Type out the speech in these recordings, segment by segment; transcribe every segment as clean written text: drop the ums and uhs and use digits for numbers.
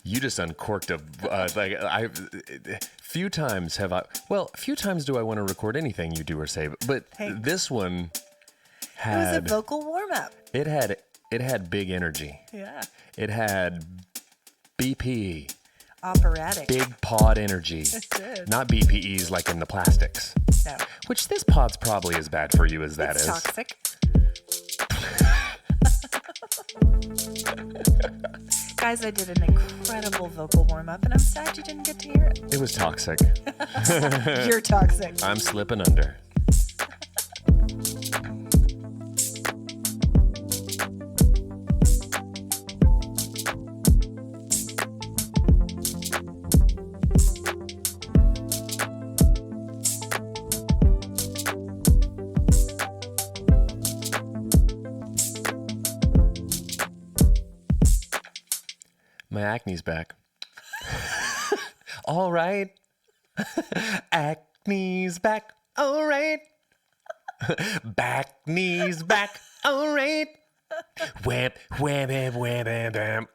You just uncorked few times do I want to record anything you do or say, but Thanks. This one It was a had, vocal warm-up. it had big energy. Yeah. It had BPE, Operatic. big pod energy. It did. Not BPEs like in the plastics, No. which this pod's probably as bad for you as that It's is. toxic. Guys, I did an incredible vocal warm-up, and I'm sad you didn't get to hear it. It was toxic. You're toxic. I'm slipping under. My acne's back. All right. Acne's back. All right. Back knees back. All right. Wham, wham, wham, wham, wham, wham.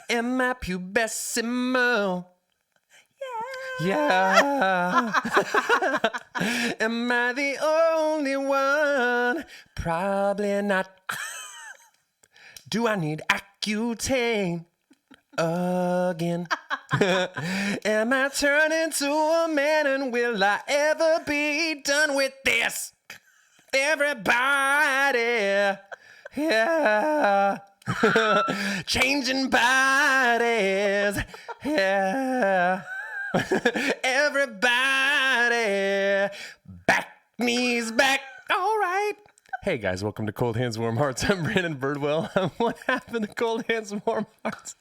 And my pubescimo. Yeah. Am I the only one? Probably not. Do I need Accutane again? Am I turning to a man, and will I ever be done with this? Everybody, yeah. Changing bodies, yeah. Everybody, back, knees back, all right. Hey guys, welcome to Cold Hands, Warm Hearts. I'm Brandon Birdwell. What happened to Cold Hands, Warm Hearts?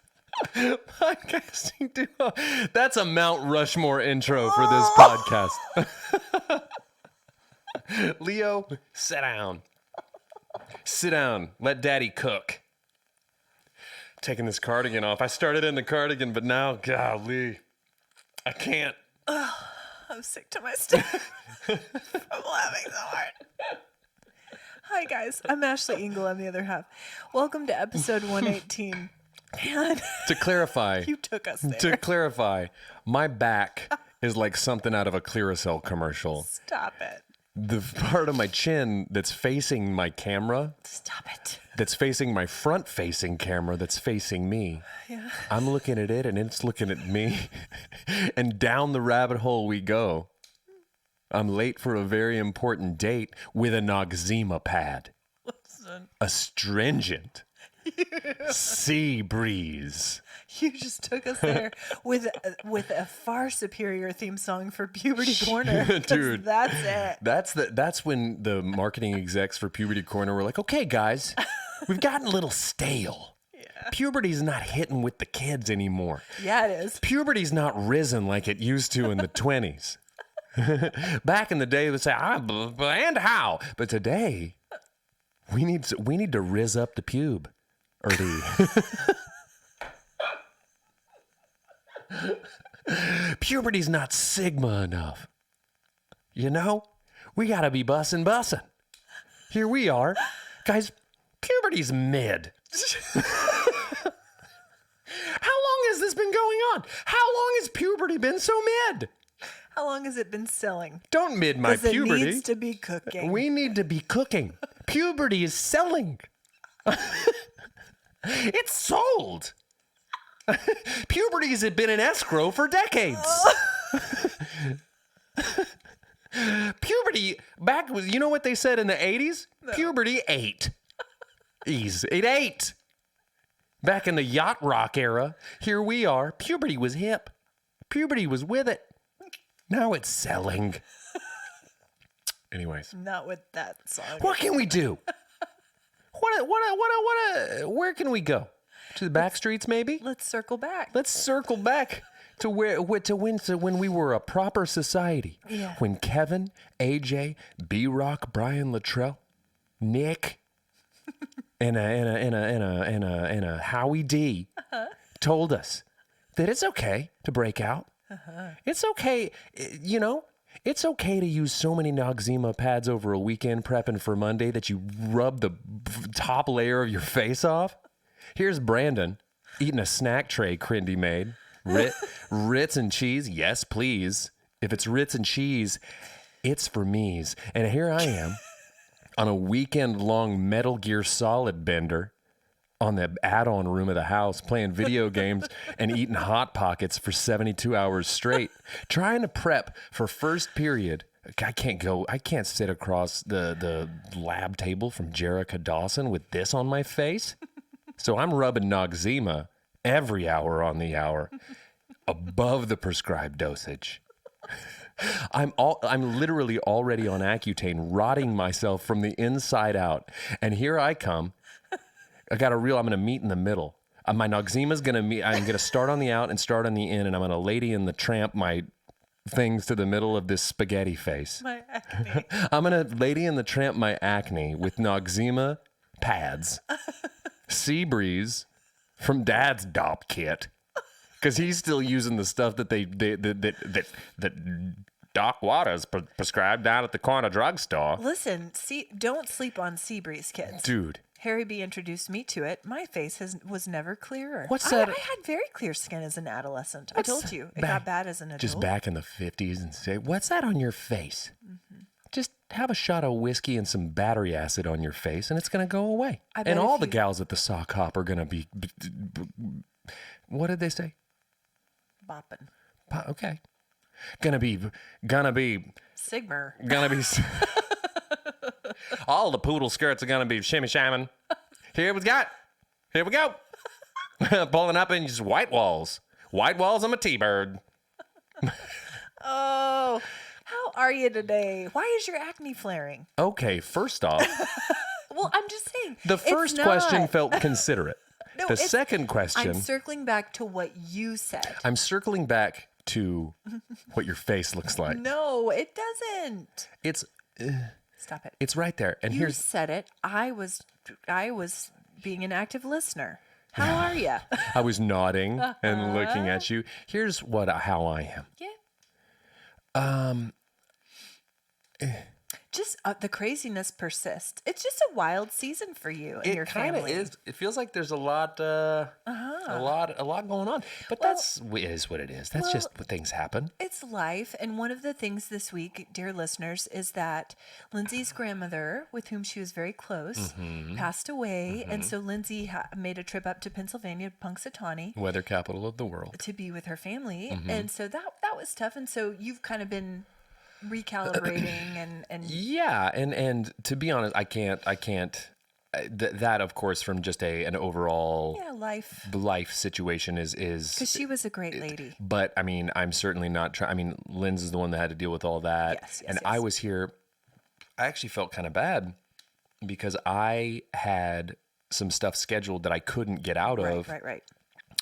Podcasting duo. That's a Mount Rushmore intro for this podcast. Leo, sit down. Sit down. Let daddy cook. Taking this cardigan off. I started in the cardigan, but now, golly, I can't. I'm sick to my stomach. I'm laughing so hard. Hi, guys. I'm Ashley Engle on the other half. Welcome to episode 118. Man, To clarify, you took us there. to clarify, my back is like something out of a Clearasil commercial. Stop it. The part of my chin that's facing my camera, Stop it. that's facing my front-facing camera that's facing me. Yeah. I'm looking at it and it's looking at me. And down the rabbit hole we go. I'm late for a very important date with a Noxzema pad. Listen, Astringent. Sea breeze. you just took us there with a far superior theme song for Puberty Corner. 'Cause Dude. that's it. That's when the marketing execs for Puberty Corner were like, okay, guys, we've gotten a little stale. Yeah. Puberty's not hitting with the kids anymore. Yeah, it is. Puberty's not risen like it used to in the 20s. Back in the day, they would say, and how? But today, we need to riz up the pube. Puberty's not sigma enough. You know? We gotta be bussin'. Here we are. Guys, puberty's mid. How long has this been going on? How long has puberty been so mid? How long has it been selling? Don't mid my 'Cause it puberty. needs to be cooking. We need to be cooking. Puberty is selling. It's sold. Puberty's had been in escrow for decades. Puberty back was, you know what they said in the 80s? No. Puberty ate. It ate. Back in the yacht rock era, here we are. Puberty was hip. Puberty was with it. Now it's selling. Anyways. Not with that song. What can we do? Where can we go? To the back streets, maybe? Let's circle back. Let's circle back to when we were a proper society. Yeah. When Kevin, AJ, B-Rock, Brian Luttrell, Nick, and a Howie D told us that it's okay to break out. It's okay, you know. It's okay to use so many Noxzema pads over a weekend prepping for Monday that you rub the top layer of your face off. Here's Brandon Eating a snack tray Crindy made. Ritz and cheese, yes, please. If it's Ritz and cheese, it's for me's. And here I am on a weekend-long Metal Gear Solid bender on the add-on room of the house, playing video games and eating Hot Pockets for 72 hours straight, trying to prep for first period. I can't sit across the lab table from Jerrica Dawson with this on my face. So I'm rubbing Noxzema every hour on the hour above the prescribed dosage. I'm literally already on Accutane, rotting myself from the inside out. And here I come. I'm going to meet in the middle. My Noxzema's going to meet. I'm going to start on the out and start on the in, and I'm going to Lady in the Tramp my things to the middle of this spaghetti face. My acne. I'm going to Lady in the Tramp my acne with Noxzema pads, Seabreeze from Dad's DOP kit, because he's still using the stuff that that Doc Waters prescribed down at the corner drugstore. Listen, don't sleep on Seabreeze, kids. Dude. Harry B introduced me to it. My face was never clearer. What's that? I had very clear skin as an adolescent. I told you. It got bad as an adult. Just back in the 50s and say, what's that on your face? Mm-hmm. Just have a shot of whiskey and some battery acid on your face, and it's going to go away. And all the gals at the sock hop are going to be, what did they say? Bopping. Okay. Gonna be Sigmer. Gonna be all the poodle skirts are gonna be shimmy shamming. Here we go. Pulling up in just white walls. I'm a T-bird. Oh, how are you today? Why is your acne flaring? Okay, first off, well, I'm just saying. The first question felt considerate. No, the second question. I'm circling back to what you said. I'm circling back to what your face looks like. No, it doesn't. It's Stop it. It's right there. And you said it. I was being an active listener. How are you? I was nodding and looking at you. Here's how I am. Yeah. Just the craziness persists. It's just a wild season for you and your family. It kind of is. It feels like there's a lot going on. But it is what it is. That's just what things happen. It's life. And one of the things this week, dear listeners, is that Lindsay's grandmother, with whom she was very close, passed away. And so Lindsay made a trip up to Pennsylvania, Punxsutawney, weather capital of the world, to be with her family. And so that was tough. And so you've kind of been recalibrating and yeah, and to be honest, I can't that of course from just an overall life situation is because she was a great lady. But I mean, I'm certainly not trying. I mean, Lynn's is the one that had to deal with all that. Yes, I was here. I actually felt kind of bad because I had some stuff scheduled that I couldn't get out of. Right.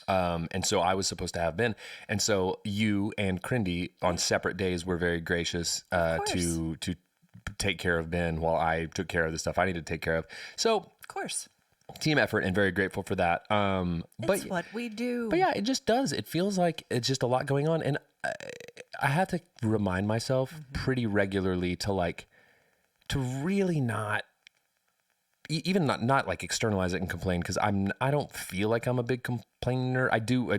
And so I was supposed to have been. And so you and Crindy on separate days were very gracious to take care of Ben while I took care of the stuff I needed to take care of. So, of course, team effort, and very grateful for that. It's what we do. But yeah, it just does. It feels like it's just a lot going on. And I have to remind myself pretty regularly to really not, even not like externalize it and complain, because I don't feel like I'm a big complainer. I do.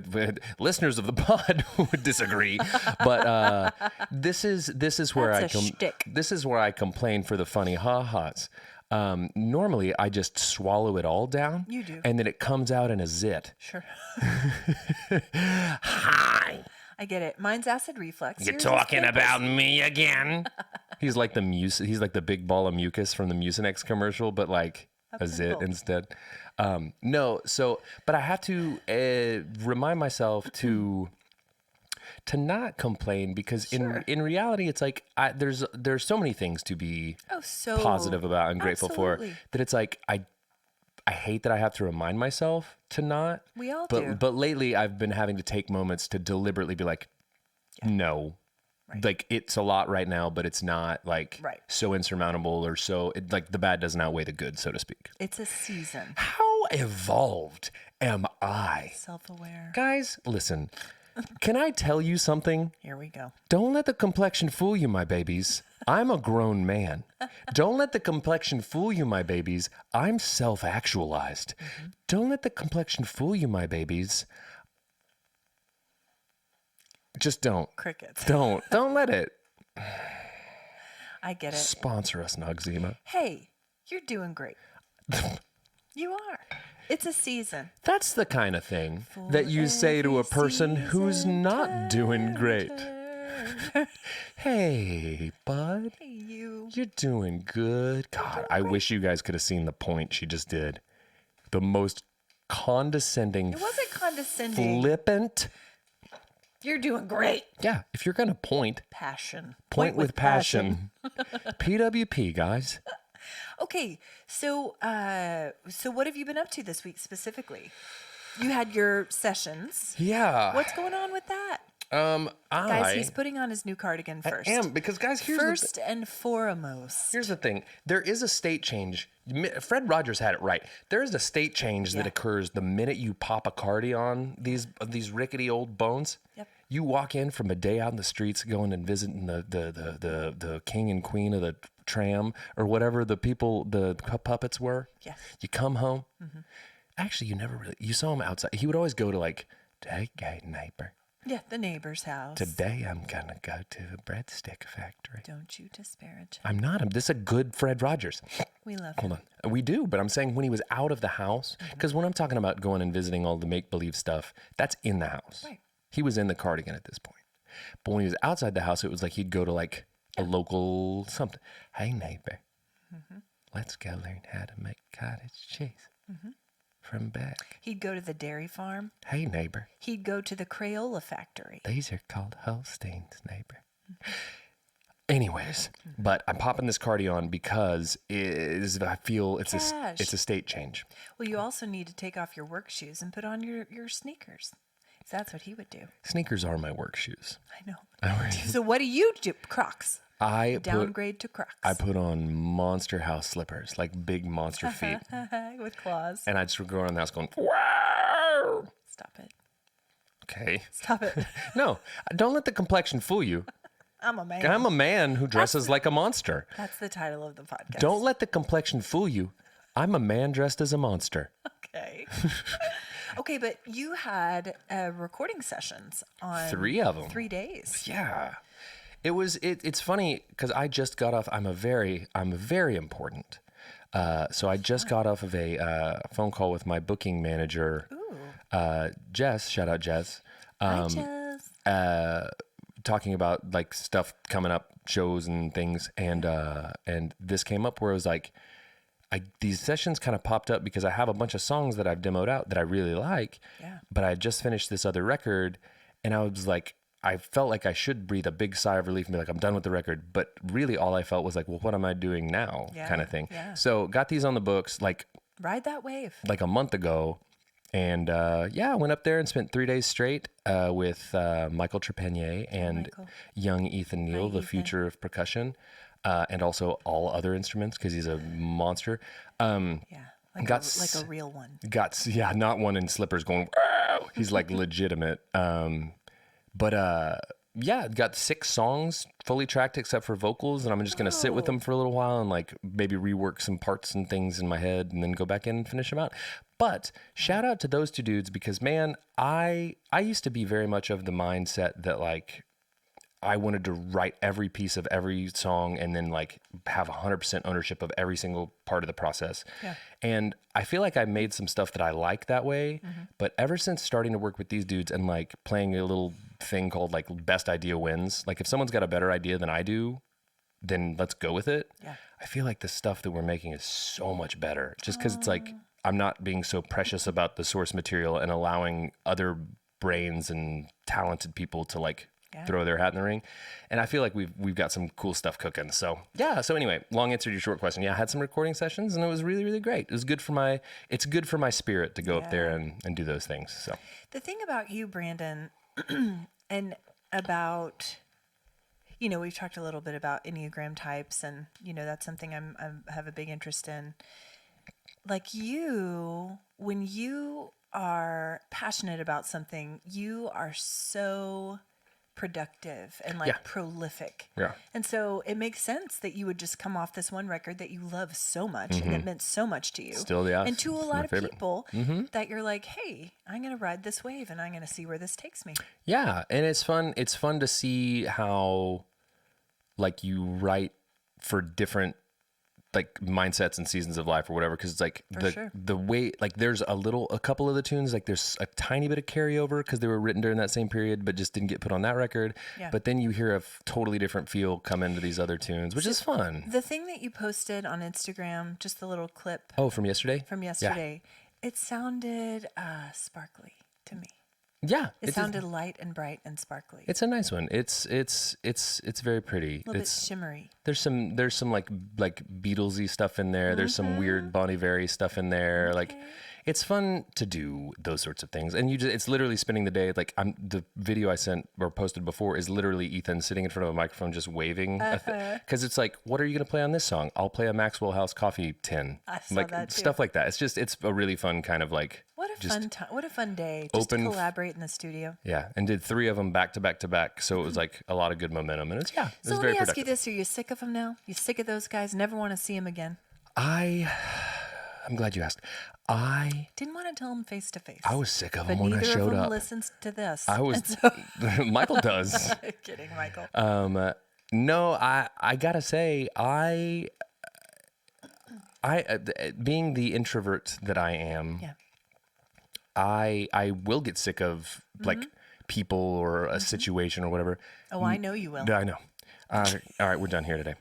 Listeners of the pod would disagree, but this is where this is where I complain for the funny ha-has. Normally I just swallow it all down. You do, and then it comes out in a zit. Sure. Hi. I get it. Mine's acid reflux. You're talking about me again. He's like he's like the big ball of mucus from the Mucinex commercial, but like a zit instead. But I have to remind myself to not complain, because in reality, it's like there's so many things to be positive about and grateful for, that it's like I hate that I have to remind myself to not. We all do. But lately, I've been having to take moments to deliberately be like, no. Right. Like, it's a lot right now, but it's not like so insurmountable or so like the bad doesn't outweigh the good, so to speak. It's a season. How evolved am I? Self-aware. Guys, listen. Can I tell you something? Here we go. Don't let the complexion fool you, my babies. I'm a grown man. Don't let the complexion fool you, my babies. I'm self-actualized. Don't let the complexion fool you, my babies. Just don't. Crickets. Don't let it. I get it. Sponsor us, Noxzema. Hey, you're doing great. You are. It's a season. That's the kind of thing that you say to a person who's not doing great. Hey, bud. Hey, you. You're doing good. God, I wish you guys could have seen the point she just did. The most condescending, It wasn't condescending. flippant. You're doing great. Yeah, if you're going to point Point with passion. PWP, guys. Okay, so what have you been up to this week specifically? You had your sessions. Yeah. What's going on with that? Guys, he's I putting on his new cardigan first. am, because guys, First and foremost. here's the thing. There is a state change. Fred Rogers had it right. There is a state change that Yeah. occurs the minute you pop a cardi on these rickety old bones. Yep. You walk in from a day out in the streets going and visiting the king and queen of the tram or whatever the puppets were. Yes. You come home. Actually, you saw him outside. He would always go to like, hey, neighbor. Yeah, the neighbor's house. Today I'm going to go to a breadstick factory. Don't you disparage him. I'm not. This is a good Fred Rogers. We love him. Hold on. We do, but I'm saying when he was out of the house, because when I'm talking about going and visiting all the make-believe stuff, that's in the house. Right. He was in the cardigan at this point. But when he was outside the house, it was like he'd go to like a local something. Hey, neighbor, let's go learn how to make cottage cheese from back. He'd go to the dairy farm. Hey, neighbor, He'd go to the Crayola factory. these are called Holsteins, neighbor. Anyways, but I'm popping this cardi on because I feel it's Cash. a state change. Well, you also need to take off your work shoes and put on your sneakers. So that's what he would do. Sneakers are my work shoes. I know. So what do you do? Crocs. I Downgrade to Crocs. put on Monster House slippers, like big monster feet, With claws. and I just would go around the house going, wow. Stop it. Okay. Stop it. No, don't let the complexion fool you. I'm a man. I'm a man who dresses like a monster. That's the title of the podcast. Don't let the complexion fool you. I'm a man dressed as a monster. Okay. Okay, but you had recording sessions on 3 of them. 3 days. Yeah. It's funny because I just got off. I'm very important. So I just got off of a phone call with my booking manager, Jess. Shout out Jess. Hi, Jess. Talking about like stuff coming up, shows and things, and this came up where it was like, these sessions kind of popped up because I have a bunch of songs that I've demoed out that I really like, but I had just finished this other record, and I was like, I felt like I should breathe a big sigh of relief and be like, I'm done with the record, but really all I felt was like, well, what am I doing now, kind of thing. Yeah. So got these on the books like Ride that wave. a month ago. And I went up there and spent 3 days straight with Michael Trepanier and Michael. young Ethan Neal, the Ethan. future of percussion, and also all other instruments because he's a monster. Yeah. Like, Got like a real one. Not one in slippers going, wow! He's like legitimate. Got 6 songs fully tracked except for vocals, and I'm just going to sit with them for a little while and like maybe rework some parts and things in my head and then go back in and finish them out. But shout out to those 2 dudes because, man, I used to be very much of the mindset that like I wanted to write every piece of every song and then like have 100% ownership of every single part of the process. Yeah. And I feel like I made some stuff that I like that way. But ever since starting to work with these dudes and like playing a little thing called like best idea wins, like if someone's got a better idea than I do, then let's go with it. Yeah. I feel like the stuff that we're making is so much better just because it's like I'm not being so precious about the source material and allowing other brains and talented people to like throw their hat in the ring. And I feel like we've got some cool stuff cooking. So anyway, long answer to your short question. Yeah, I had some recording sessions and it was really, really great. It was good for my spirit to go up there and do those things. So The thing about you, Brandon, and about, we've talked a little bit about Enneagram types, and, that's something I have a big interest in. Like when you are passionate about something, you are so productive and like Yeah. prolific. Yeah. And so it makes sense that you would just come off this one record that you love so much and that meant so much to you. Still, yeah, And to a it's lot my of favorite. people that you're like, hey, I'm going to ride this wave and I'm going to see where this takes me. Yeah, and it's fun. It's fun to see how, like, you write for different like mindsets and seasons of life or whatever. Because it's like the way, like, there's a couple of the tunes, like there's a tiny bit of carryover because they were written during that same period, but just didn't get put on that record. Yeah. But then you hear a totally different feel come into these other tunes, which is fun. The thing that you posted on Instagram, just the little clip Oh, from yesterday. It sounded sparkly to me. Yeah, It sounded light and bright and sparkly. It's a nice one. It's very pretty. A little bit shimmery. There's some like Beatlesy stuff in there. There's some weird Bon Iver stuff in there. Okay. Like, it's fun to do those sorts of things. And it's literally spending the day. Like, the video I sent or posted before is literally Ethan sitting in front of a microphone just waving. Because it's like, what are you going to play on this song? I'll play a Maxwell House coffee tin. I saw like that too. Stuff like that. It's a really fun kind of like. What a fun time! What a fun day! Just to collaborate in the studio. Yeah, and did 3 of them back to back to back. So it was like a lot of good momentum, and it was So very let me ask productive. you this: are you sick of them now? You sick of those guys? Never want to see them again? I'm glad you asked. I Didn't want to tell them face to face. was sick of But them when I neither showed of them up. listens to this. I was. And so- Michael does. Kidding, Michael. No, I gotta say, I being the introvert that I am, Yeah. I will get sick of like people or a situation or whatever. Oh, I know you will. I know. All right, we're done here today.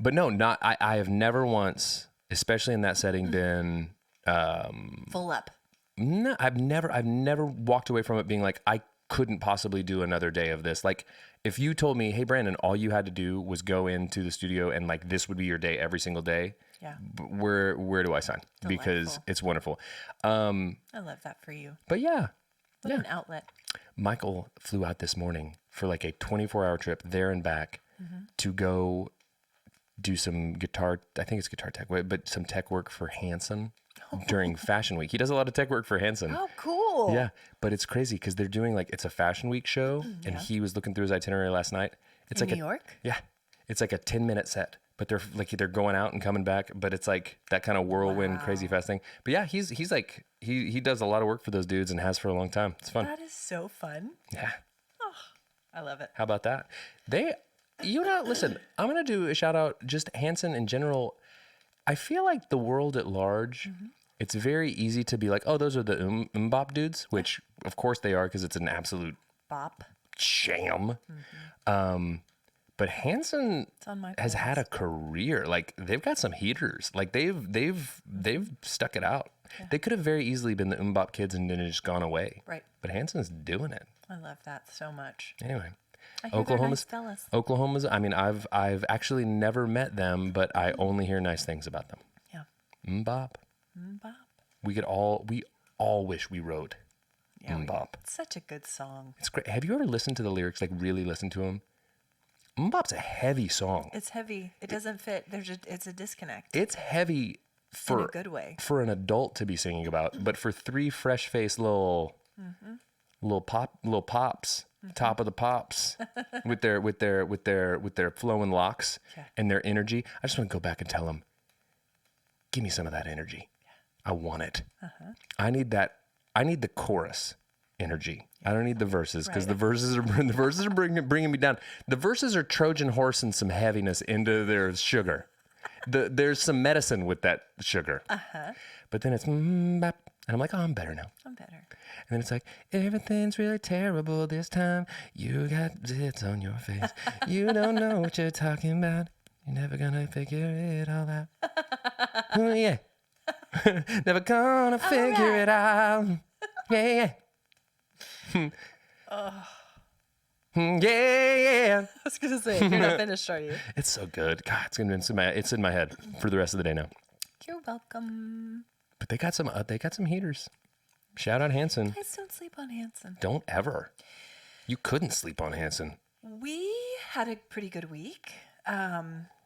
But no, I have never once, especially in that setting, been. Full up. No, I've never walked away from it being like, I couldn't possibly do another day of this. Like, if you told me, hey, Brandon, all you had to do was go into the studio and like this would be your day every single day. Yeah. Where do I sign? Because Delightful. it's wonderful. I love that for you. But yeah. What an outlet. Michael flew out this morning for like a 24-hour trip there and back to go do some guitar. I think it's guitar tech, but some tech work for Hanson during Fashion Week. He does a lot of tech work for Hanson. Oh, cool. Yeah, but it's crazy because they're doing like, it's a Fashion Week show, and he was looking through his itinerary last night. It's In like New York? Yeah, it's like a 10-minute set, but they're going out and coming back. But it's like that kind of whirlwind, crazy fast thing. But yeah, he's like he does a lot of work for those dudes and has for a long time. It's fun. That is so fun. Yeah, I love it. how about that? Listen, I'm gonna do a shout out just Hanson in general. I feel like the world at large. It's very easy to be like, oh, those are the Mbop dudes, which of course they are because it's an absolute Bop. sham. But Hanson It's on my has playlist. had a career. Like, they've got some heaters. Like, they've stuck it out. Yeah. They could have very easily been the Mbop kids and then just gone away. Right. But Hanson's doing it. I love that so much. Anyway, I hear they're nice fellas. Oklahoma's. I mean, I've actually never met them, but I only hear nice things about them. Yeah. Mbop. Bop. We all wish we wrote Yeah. Mbop. It's such a good song. It's great. Have you ever listened to the lyrics? Like, really listen to them? Mbop's a heavy song. It's heavy. It doesn't fit. It's a disconnect. It's heavy for in a good way. for an adult to be singing about, but for 3 fresh-faced little pops, top of the pops, with their flowing locks and their energy. I just want to go back and tell them, give me some of that energy. I want it. I need that. I need the chorus energy. I don't need the verses because the verses are bringing me down. The verses are Trojan horse and some heaviness into their sugar. There's some medicine with that sugar. But then it's bap, and I'm like, oh, I'm better now. I'm better. And then it's like, everything's really terrible this time. You got zits on your face. You don't know what you're talking about. You're never gonna figure it all out. Oh, yeah. Never gonna figure it out. Yeah. Yeah. I was gonna say you're not finished, are you? It's so good. God, it's in my head for the rest of the day now. You're welcome. But they got some heaters. Shout out Hanson. Guys, don't sleep on Hanson. Don't ever. You couldn't sleep on Hanson. We had a pretty good week.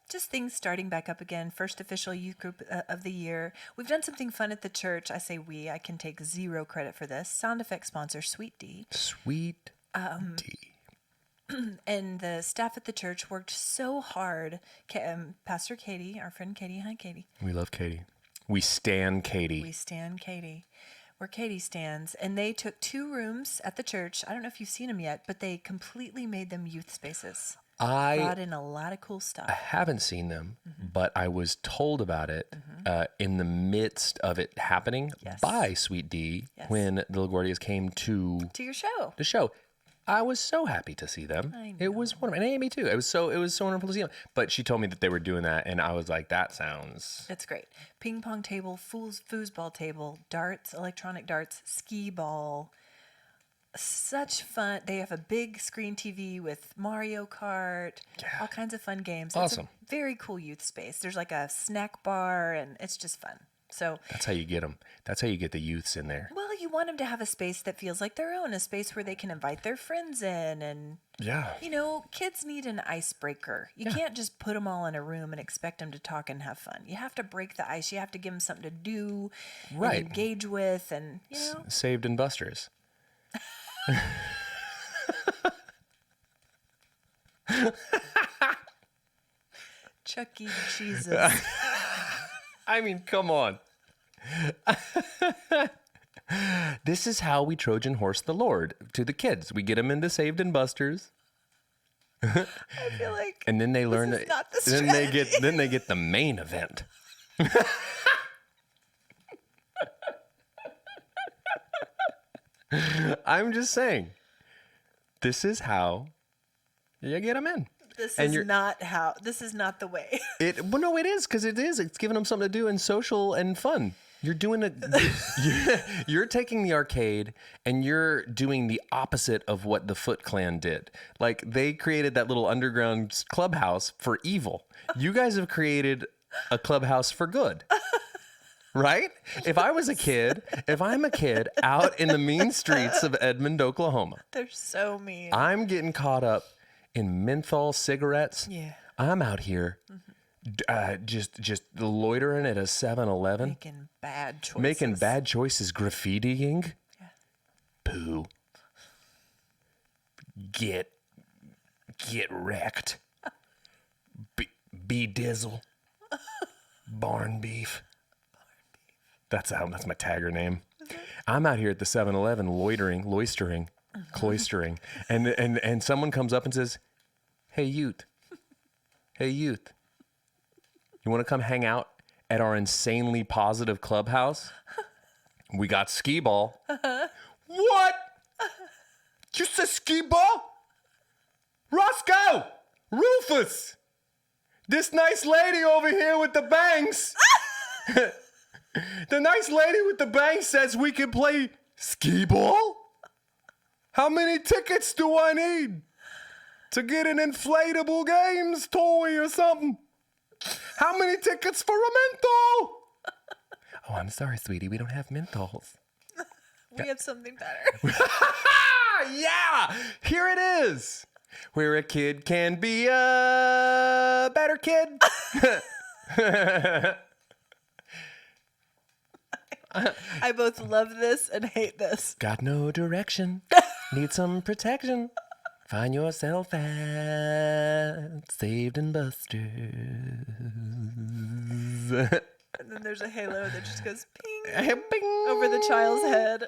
just things starting back up again. First official youth group of the year. We've done something fun at the church. I say we. I can take zero credit for this. Sound effect sponsor, Sweet D. Sweet D. And the staff at the church worked so hard. Pastor Katie, our friend Katie. Hi, Katie. We love Katie. We stan Katie. We stan Katie. Where Katie stands. And they took 2 rooms at the church. I don't know if you've seen them yet, but they completely made them youth spaces. Brought in a lot of cool stuff. I haven't seen them, but I was told about it in the midst of it happening by Sweet D when the LaGuardias came to your show. The show. I was so happy to see them. I know. It was wonderful. And Amy too. It was so wonderful to see them. But she told me that they were doing that, and I was like, that sounds... It's great. Ping pong table, foosball table, darts, electronic darts, skee ball. Such fun. They have a big screen TV with Mario Kart, all kinds of fun games. Awesome. It's a very cool youth space. There's like a snack bar, and it's just fun. So that's how you get them. That's how you get the youths in there. Well, you want them to have a space that feels like their own, a space where they can invite their friends in. And, you know, kids need an icebreaker. You can't just put them all in a room and expect them to talk and have fun. You have to break the ice. You have to give them something to do and engage with. And, you know. Saved and Busters. Chuck E. Cheese's. I mean, come on. This is how we Trojan horse the Lord to the kids. We get them into Saved and Busters. I feel like and then they learn this is not the strategy. then they get the main event. I'm just saying. This is how you get them in. This is not the way. Well, no, it is, because it is. It's giving them something to do and social and fun. You're doing it. You're taking the arcade and you're doing the opposite of what the Foot Clan did. Like, they created that little underground clubhouse for evil. You guys have created a clubhouse for good. Right? If I'm a kid out in the mean streets of Edmond, Oklahoma. They're so mean. I'm getting caught up in menthol cigarettes. Yeah. I'm out here just loitering at a 7-Eleven. Making bad choices. Graffitiing. Yeah. Poo. Get wrecked. Be dizzle. Barn beef. That's my tagger name. I'm out here at the 7-Eleven loitering, cloistering, and someone comes up and says, "Hey youth, you want to come hang out at our insanely positive clubhouse? We got skee ball." What? Just a skee ball? Roscoe, Rufus, this nice lady over here with the bangs. The nice lady with the bangs says we can play skee ball? How many tickets do I need to get an inflatable games toy or something? How many tickets for a menthol? Oh, I'm sorry, sweetie. We don't have menthols. We have something better. Yeah! Here it is. Where a kid can be a better kid. I both love this and hate this. Got no direction. Need some protection. Find yourself at Saved and Busters. And then there's a halo that just goes ping, Bing. over the child's head.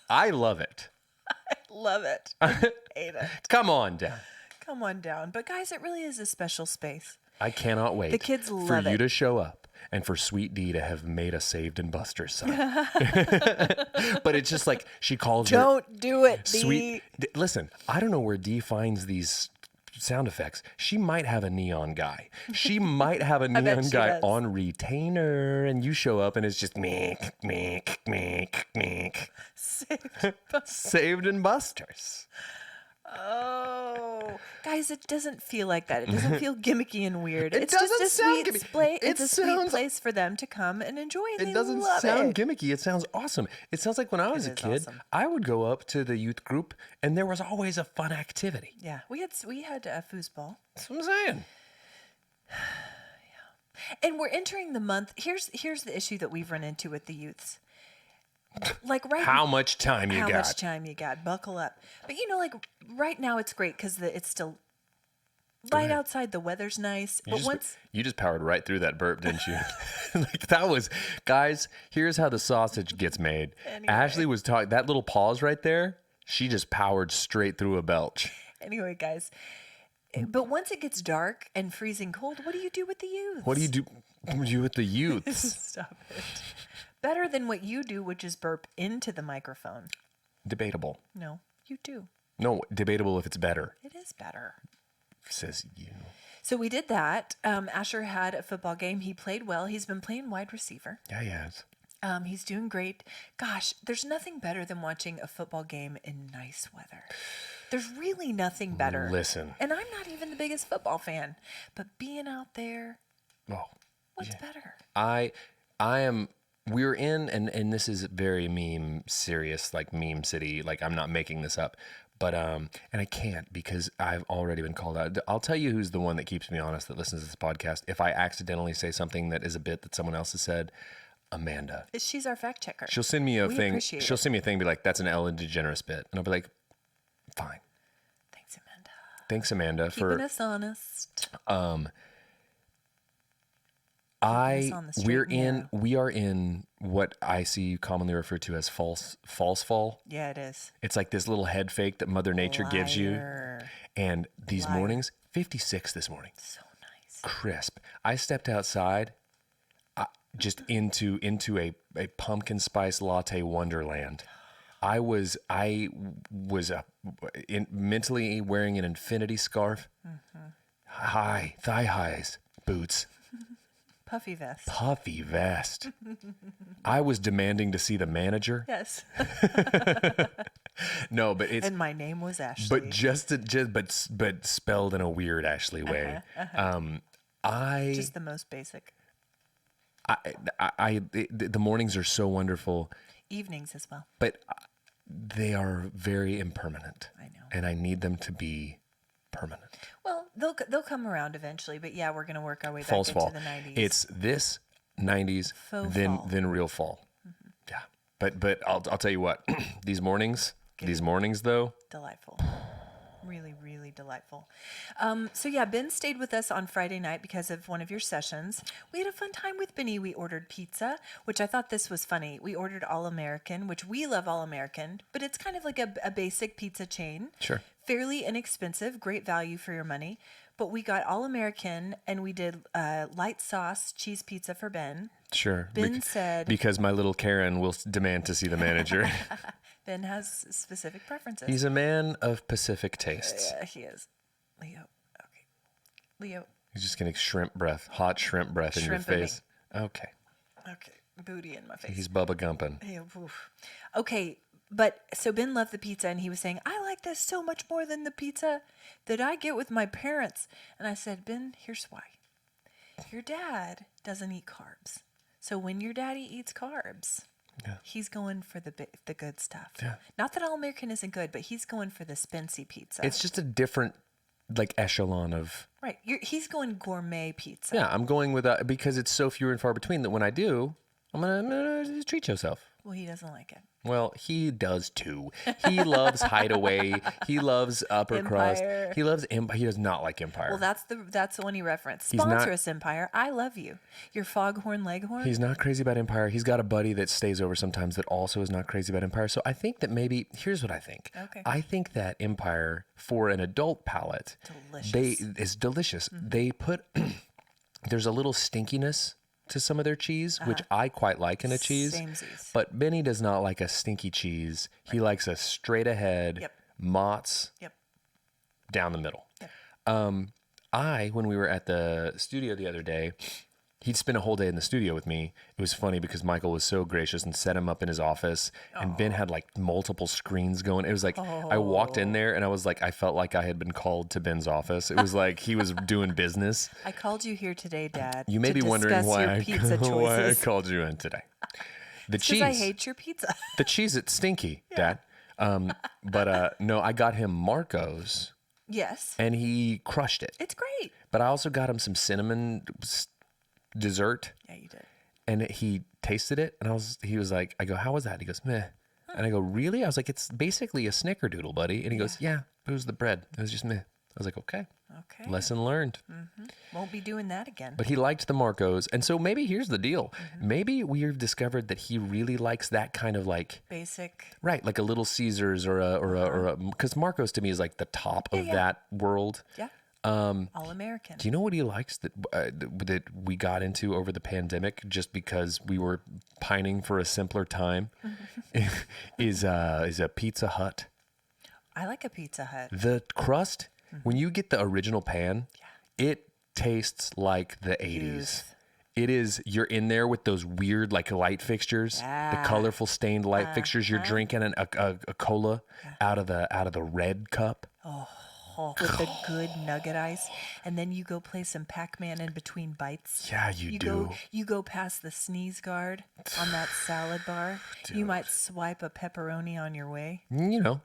I love it. I love it. I hate it. Come on down. Come on down. But guys, it really is a special space. I cannot wait The kids love for you it. to show up and for Sweet D to have made a Saved and Busters sign. But it's just like she calls Don't do it, Sweet. D. Listen, I don't know where D finds these sound effects. She might have a neon guy. She might have a neon she guy does. on retainer, and you show up and it's just meek, meek, meek, meek. Saved and Busters. Oh, guys, it doesn't feel like that. It doesn't feel gimmicky and weird. It It's just doesn't a sound sweet gimmicky. place. It It's a sweet sounds- place for them to come and enjoy, and It they doesn't love sound it. gimmicky. It sounds awesome. It sounds like when I was a is kid, awesome. I would go up to the youth group and there was always a fun activity. Yeah, we had foosball, That's what I'm saying. and we're entering the month. Here's the issue that we've run into with the youths. Like How much time you how got? much time you got? Buckle up. But like right now it's great because it's still light outside. The weather's nice. But once You just powered right through that burp, didn't you? Like that was, guys, here's how the sausage gets made. Anyway. Ashley was talking, that little pause right there, she just powered straight through a belch. anyway, guys. But once it gets dark and freezing cold, what do you do with the youths? What do you do with the youths? Stop it. Better than what you do, which is burp into the microphone. Debatable. No, you do. No, debatable if it's better, It is better. says you. So we did that. Asher had a football game. He played well. He's been playing wide receiver. Yeah, he has. He's doing great. Gosh, there's nothing better than watching a football game in nice weather. There's really nothing better. Listen. And I'm not even the biggest football fan, but being out there, Oh, what's better? I am. We're in, and this is very meme serious, like meme city. Like I'm not making this up, but and I can't because I've already been called out. I'll tell you who's the one that keeps me honest that listens to this podcast. If I accidentally say something that is a bit that someone else has said, Amanda. She's our fact checker. She'll send me a We thing. appreciate She'll it. send me a thing, be like, "That's an Ellen DeGeneres bit," and I'll be like, "Fine, Thanks, Amanda. thanks, Amanda, Keeping for." us honest. I on the straight and narrow. we are in what I see commonly referred to as false fall. Yeah, it is. It's like this little head fake that Mother Nature gives you. Liar. And these Liar. mornings, 56 this morning, So nice. crisp. I stepped outside, just into a pumpkin spice latte wonderland. I was mentally wearing an infinity scarf, high thigh highs, boots. Puffy vest. Puffy vest. I was demanding to see the manager. Yes. No, but it's And my name was Ashley. but but spelled in a weird Ashley way. Just the most basic. The mornings are so wonderful, Evenings as well. but they are very impermanent. I know. And I need them to be permanent. Well, they'll come around eventually, but yeah, we're gonna work our way back False into fall. the 90s. It's this 90s, Faux then fall. then real fall. Yeah. But I'll tell you what, these mornings though, delightful. Really, really delightful. So yeah, Ben stayed with us on Friday night because of one of your sessions. We had a fun time with Benny. We ordered pizza, which I thought this was funny. We ordered All American, which we love All American, but it's kind of like a basic pizza chain. Sure. Fairly inexpensive, great value for your money. But we got All American and we did light sauce cheese pizza for Ben. Sure. Ben said- because my little Karen will demand to see the manager. Ben has specific preferences. He's a man of Pacific tastes. Yeah, he is. Leo. Okay. Leo. He's just getting shrimp breath, hot shrimp breath in your Shrimping me. face. Okay. Okay. Booty in my face. He's Bubba Gumping. Hey, oof. Okay. But so Ben loved the pizza and he was saying, I like this so much more than the pizza that I get with my parents. And I said, Ben, here's why. Your dad doesn't eat carbs. So when your daddy eats carbs, he's going for the good stuff. Yeah. Not that All American isn't good, but he's going for the Spency pizza. It's just a different, like, echelon of. right. He's going gourmet pizza. Yeah, I'm going with because it's so few and far between that when I do, I'm gonna treat yourself. Well, he doesn't like it. Well, he does too. He loves Hideaway. He loves Upper Crust. Empire. He loves Empire. He does not like Empire. Well, that's the one he referenced. He's not- Sponsor us, Empire. I love you. Your foghorn leghorn. He's not crazy about Empire. He's got a buddy that stays over sometimes that also is not crazy about Empire. So I think that maybe here's what I think. Okay. I think that Empire for an adult palate, Delicious. is delicious. They put there's a little stinkiness to some of their cheese, which I quite like in a cheese. Samesies. But Benny does not like a stinky cheese. He likes a straight ahead Yep. Mott's Yep. down the middle. Yep. When we were at the studio the other day, He'd spend a whole day in the studio with me. It was funny because Michael was so gracious and set him up in his office. And Ben had like multiple screens going. It was like I walked in there and I was like, I felt like I had been called to Ben's office. It was like he was doing business. I called you here today, Dad. You may be wondering why pizza why I choices. called you in today. The cheese. Because I hate your pizza. The cheese, it's stinky, Dad. But no, I got him Marco's. Yes. And he crushed it. It's great. But I also got him some cinnamon dessert. Yeah, you did. And he tasted it, and he was like, I go, how was that? He goes, meh. And I go, really? I was like, it's basically a snickerdoodle, buddy. And he goes, yeah, it was the bread. It was just meh. I was like, okay. Okay. Lesson learned. Won't be doing that again. But he liked the Marcos. And so maybe here's the deal. Maybe we've discovered that he really likes that kind of like Basic. right, like a Little Caesars or a because Marcos to me is like the top of that world. Yeah. All American. Do you know what he likes that we got into over the pandemic just because we were pining for a simpler time? is a Pizza Hut. I like a Pizza Hut. The crust, when you get the original pan, it tastes like the 80s. Youth. It is, you're in there with those weird like light fixtures, the colorful stained light fixtures. You're drinking a cola out of the red cup. With a good nugget ice, and then you go play some Pac-Man in between bites. Yeah, you do. You go past the sneeze guard on that salad bar. You might swipe a pepperoni on your way You know,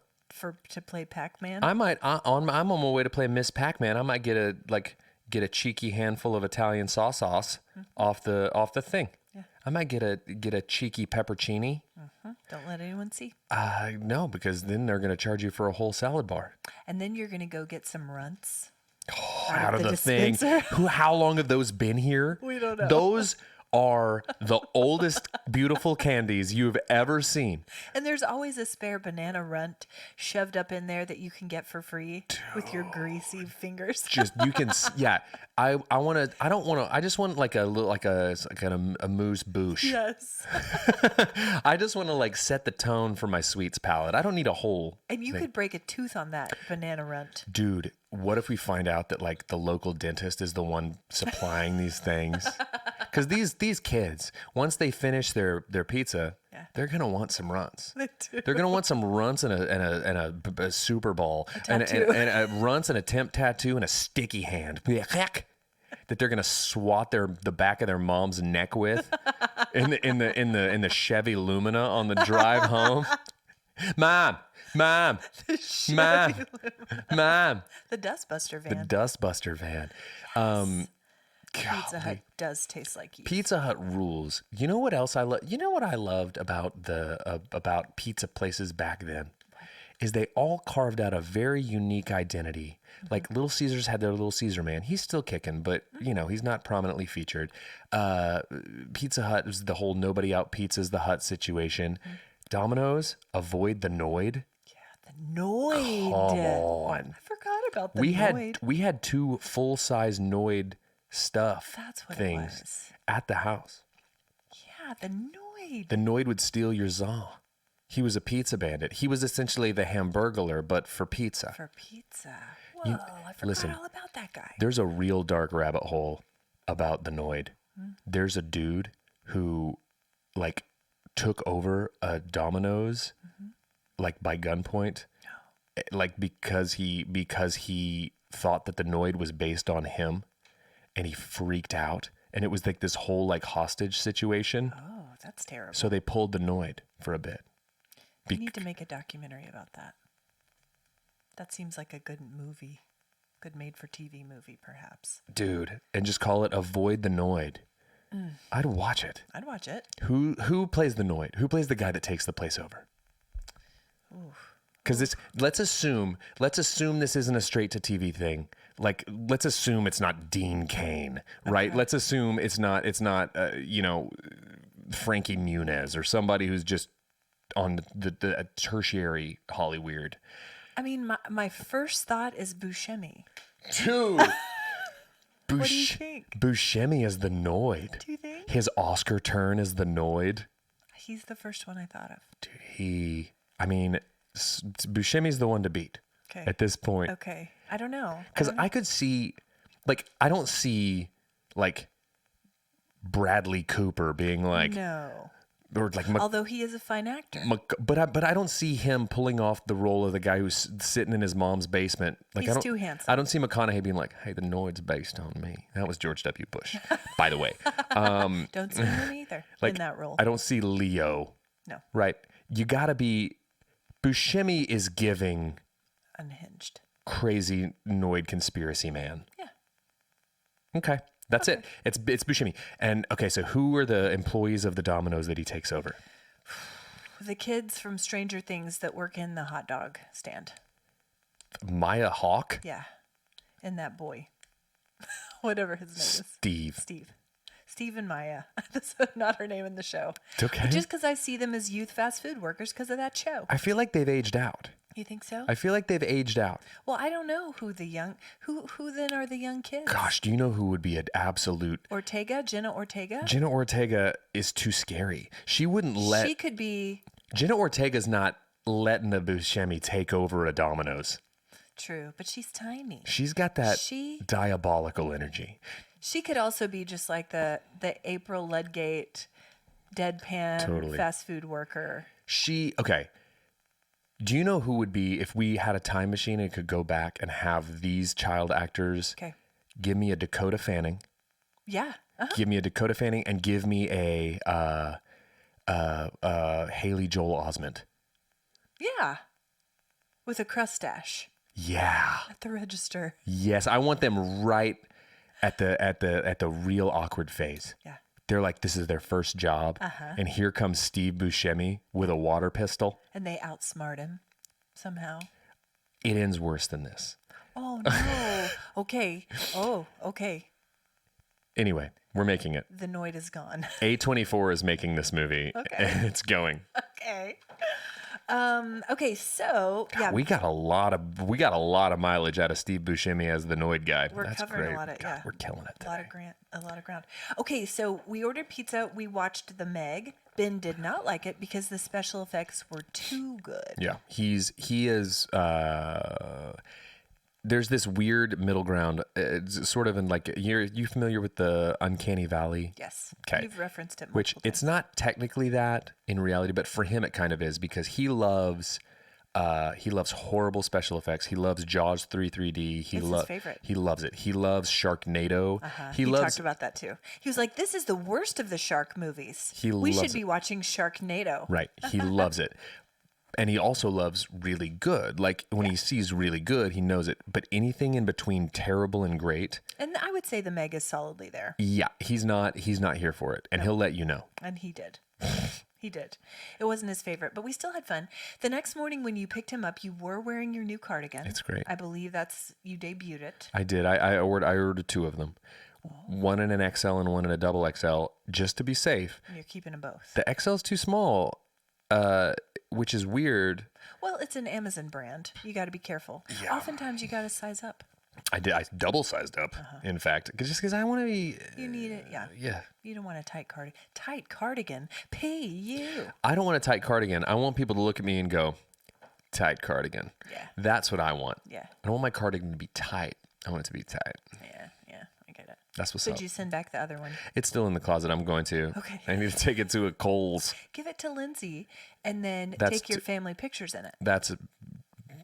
to play Pac-Man. I'm on my way to play Miss Pac-Man. I might get a cheeky handful of Italian sauce off the thing. Yeah. I might get a cheeky peppercini. Don't let anyone see. No, because then they're going to charge you for a whole salad bar. And then you're gonna go get some runts Out of the thing. dispenser. How long have those been here? We don't know. Those are the oldest beautiful candies you've ever seen. And there's always a spare banana runt shoved up in there that you can get for free with your greasy fingers. Just you can, yeah. I just want like a little like a moose bouche. Yes. I just want to like set the tone for my sweets palate. I don't need a whole And you thing. could break a tooth on that banana runt. Dude, what if we find out that like the local dentist is the one supplying these things? Because these kids, once they finish their pizza, they're gonna want some runts. They're gonna want some runts and a Super Bowl and a runts and a temp tattoo and a sticky hand that they're gonna swat the back of their mom's neck with in the Chevy Lumina on the drive home. Mom. The Dustbuster van. The Dustbuster van. Pizza Hut does taste like you. Pizza Hut rules. You know what else I love? You know what I loved about about pizza places back then is they all carved out a very unique identity. Like Little Caesars had their Little Caesar man. He's still kicking, but he's not prominently featured. Pizza Hut was the whole nobody out pizzas the Hut situation. Domino's, avoid the Noid. Noid. Come on. I forgot about the Noid. We had 2 full-size Noid stuff That's what things it was. at the house. Yeah, the Noid. The Noid would steal your za. He was a pizza bandit. He was essentially the Hamburglar, but for pizza. For pizza. Whoa, I forgot all about that guy. There's a real dark rabbit hole about the Noid. There's a dude who like took over a Domino's like by gunpoint, like because he thought that the Noid was based on him, and he freaked out, and it was like this whole like hostage situation. Oh, that's terrible. So they pulled the Noid for a bit. We need to make a documentary about that. That seems like a good movie. Good made-for-TV movie, perhaps. Dude, and just call it Avoid the Noid. I'd watch it. I'd watch it. Who plays the Noid? Who plays the guy that takes the place over? Because let's assume this isn't a straight to TV thing. Like, let's assume it's not Dean Cain, right? Okay. Let's assume it's not Frankie Muniz or somebody who's just on the tertiary Hollyweird. I mean, my first thought is Buscemi. Dude. What do you think? Buscemi is the Noid. Do you think? His Oscar turn is the Noid. He's the first one I thought of. Dude, Buscemi's the one to beat at this point. Okay. I don't know. Because I could see, like, I don't see, like, Bradley Cooper being like, No. or like, Although he is a fine actor. but I don't see him pulling off the role of the guy who's sitting in his mom's basement. Like, He's too handsome. I don't see McConaughey being like, hey, the Noid's based on me. That was George W. Bush, by the way. Don't see him either in that role. I don't see Leo. No. Right. You gotta be. Buscemi is giving Unhinged. crazy Noid conspiracy man. Yeah. Okay. That's it. It's Buscemi. And okay, so who are the employees of the Domino's that he takes over? The kids from Stranger Things that work in the hot dog stand. Maya Hawke? Yeah. And that boy. Whatever his name is. Steve and Maya. That's not her name in the show. It's okay. But just because I see them as youth fast food workers because of that show. I feel like they've aged out. You think so? I feel like they've aged out. Well, I don't know who then are the young kids? Gosh, do you know who would be an absolute... Jenna Ortega? Jenna Ortega is too scary. She wouldn't let... She could be... Jenna Ortega's not letting the Buscemi take over a Domino's. True, but she's tiny. She's got that diabolical energy. She could also be just like the April Ludgate deadpan fast food worker. Okay. Do you know who would be, if we had a time machine and could go back and have these child actors give me a Dakota Fanning? Yeah. Give me a Dakota Fanning and give me a Haley Joel Osment. Yeah. With a crustache. Yeah. At the register. Yes, I want them right at the real awkward phase. Yeah. They're like, this is their first job. And here comes Steve Buscemi with a water pistol. And they outsmart him somehow. It ends worse than this. Oh, no. Okay. Oh, okay. Anyway, we're making it. The Noid is gone. A24 is making this movie. Okay. And it's going. Okay. Okay, so God, we got a lot of mileage out of Steve Buscemi as the Noid guy. We're That's covering great. a lot of God, we're killing it today. a lot of ground. Okay, so we ordered pizza. We watched The Meg. Ben did not like it because the special effects were too good. Yeah, he is. There's this weird middle ground. It's sort of in like, you familiar with the Uncanny Valley? Yes. Okay. You've referenced it multiple Which times. it's not technically that in reality, but for him it kind of is, because he loves horrible special effects. He loves Jaws 3D. It's his favorite. He loves it. He loves Sharknado. He talked about that too. He was like, "This is the worst of the shark movies. We should be watching Sharknado." Right. He loves it. And he also loves really good. Like when he sees really good, he knows it. But anything in between terrible and great. And I would say The Meg is solidly there. Yeah, he's not here for it. And he'll let you know. And he did. He did. It wasn't his favorite, but we still had fun. The next morning when you picked him up, you were wearing your new cardigan. It's great. I believe you debuted it. I did. I ordered two of them. One in an XL and one in a double XL, just to be safe. And you're keeping them both. The XL's too small, which is weird. Well, it's an Amazon brand. You got to be careful. Yeah. Oftentimes you got to size up. I did. I double sized up, in fact, just because I want to be. You need it, yeah. Yeah. You don't want a tight cardigan. Tight cardigan. Pay you. I don't want a tight cardigan. I want people to look at me and go, tight cardigan. Yeah. That's what I want. Yeah. I don't want my cardigan to be tight. I want it to be tight. Yeah, I get it. That's what's So up. did you send back the other one? It's still in the closet. I'm going to. Okay. I need to take it to a Kohl's. Give it to Lindsay and then That's take your family pictures in it. That's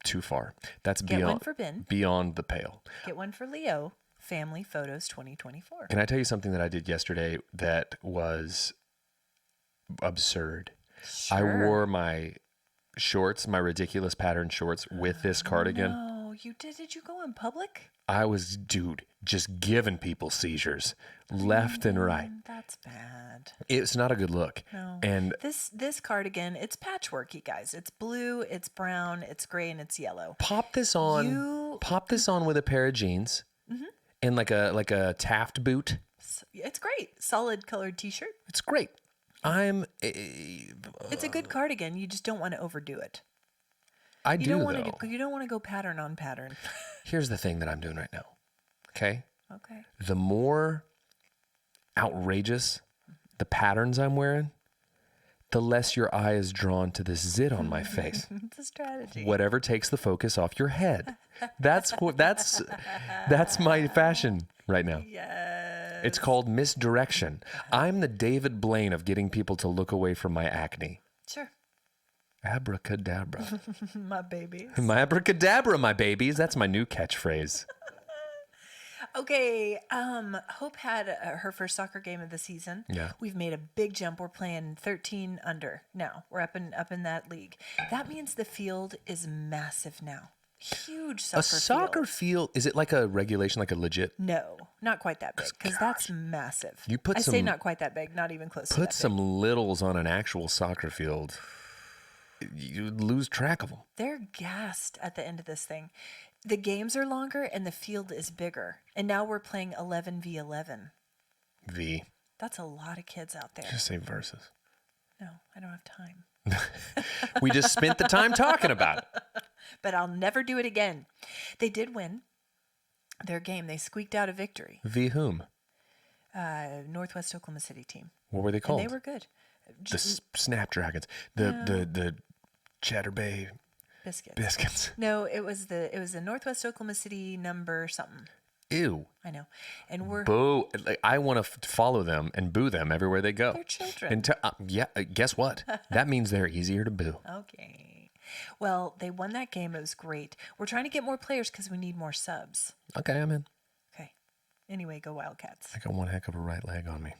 too far. That's Get beyond one for Ben. beyond the pale. Get one for Leo. Family Photos 2024. Can I tell you something that I did yesterday that was absurd? Sure. I wore my shorts, my ridiculous pattern shorts with this cardigan. No, you did. Did you go in public? I was, just giving people seizures left and right. That's bad. It's not a good look. No. And This cardigan, it's patchworky, guys. It's blue, it's brown, it's gray, and it's yellow. pop this on with a pair of jeans and like a Taft boot. It's great. Solid colored t-shirt. It's great. It's a good cardigan. You just don't want to overdo it. I You do don't want though. to. You don't want to go pattern on pattern. Here's the thing that I'm doing right now. Okay? Okay. The more outrageous the patterns I'm wearing, the less your eye is drawn to this zit on my face. It's a strategy. Whatever takes the focus off your head. That's my fashion right now. Yes. It's called misdirection. I'm the David Blaine of getting people to look away from my acne. Sure. Abracadabra. My babies. My abracadabra, my babies. That's my new catchphrase. Okay, Hope had her first soccer game of the season. Yeah. We've made a big jump. We're playing 13 under now. We're up in that league. That means the field is massive now. Huge soccer A soccer field, is it like a regulation, like a legit? No, not quite that big, because that's massive. You put I say some- not quite that big, not even close to Put that some littles on an actual soccer field. You would lose track of them. big. They're gassed at the end of this thing. The games are longer and the field is bigger. And now we're playing 11v11. V. That's a lot of kids out there. Just say versus. No, I don't have time. We just spent the time talking about it. But I'll never do it again. They did win their game. They squeaked out a victory. V whom? Northwest Oklahoma City team. What were they called? And they were good. The Snapdragons. The Cheddar Bay Biscuits. Biscuits. No, it was the Northwest Oklahoma City number something. Ew. I know. And we're Boo. Like, I want to follow them and boo them everywhere they go. They're children. And guess what? That means they're easier to boo. Okay. Well, they won that game. It was great. We're trying to get more players because we need more subs. Okay, I'm in. Okay. Anyway, go Wildcats. I got one heck of a right leg on me.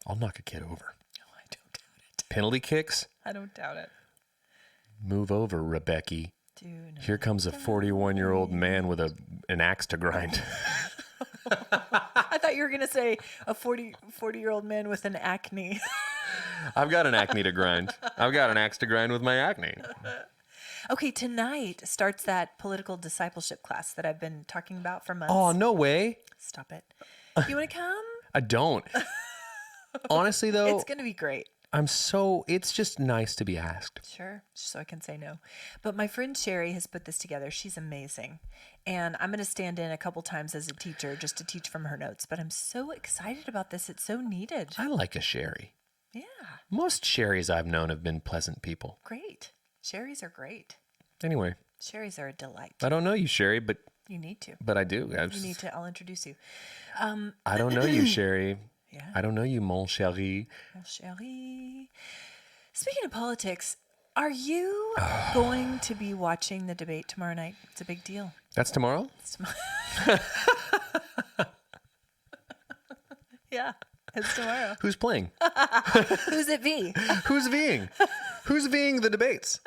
I'll knock a kid over. Oh, I don't doubt it. Penalty kicks? I don't doubt it. Move over, Rebecca. Dude. Here comes a 41-year-old man with an axe to grind. I thought you were going to say a 40-year-old man with an acne. I've got an acne to grind. I've got an axe to grind with my acne. Okay, tonight starts that political discipleship class that I've been talking about for months. Oh, no way. Stop it. You want to come? I don't. Honestly, though, It's going to be great. it's just nice to be asked. Sure, so I can say no. But my friend Sherry has put this together. She's amazing. And I'm going to stand in a couple times as a teacher just to teach from her notes. But I'm so excited about this. It's so needed. I like a sherry. Yeah, Most sherries I've known have been pleasant people. great. Sherry's are great. Anyway, Sherry's are a delight. I don't know you, Sherry, but You need to. I do. You need to. I'll introduce you. I don't know you, Sherry. Yeah. I don't know you, mon chéri. Well, Sherry. Speaking of politics, are you going to be watching the debate tomorrow night? It's a big deal. That's tomorrow? Yeah, it's tomorrow. Who's playing? Who's it be? Who's Ving? Who's Ving the debates?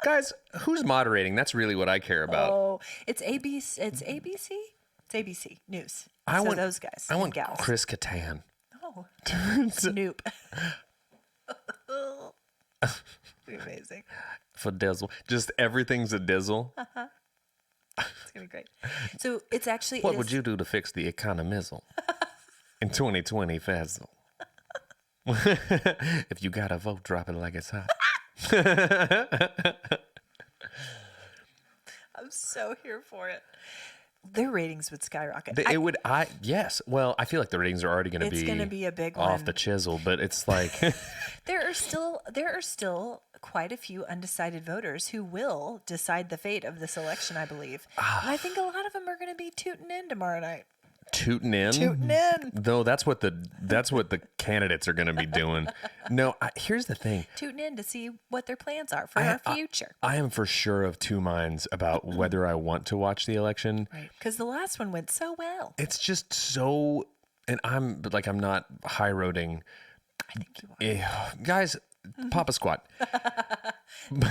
Guys, who's moderating? That's really what I care about. Oh, it's ABC. It's ABC. It's ABC News. I so want those guys. I and want gals. Chris Kattan. Oh, Snoop. Be amazing. For Dizzle. Just everything's a Dizzle. It's gonna be great. So it's actually. What would you do to fix the economizzle in 2020 Fazzle? If you got a vote, drop it like it's hot. I'm so here for it. Their ratings would skyrocket. Yes. Well, I feel like the ratings are already going to be. It's going to be a big off one. the chisel, but it's like There are still quite a few undecided voters who will decide the fate of this election, I believe. And I think a lot of them are going to be tooting in tomorrow night. tooting in. Tooting in. Though that's what the candidates are going to be doing. No, here's the thing. Tooting in to see what their plans are for our future. I am for sure of two minds about whether I want to watch the election. Right. Because the last one went so well. It's just so, and I'm not high roading. I think you are. Guys, Papa Squat.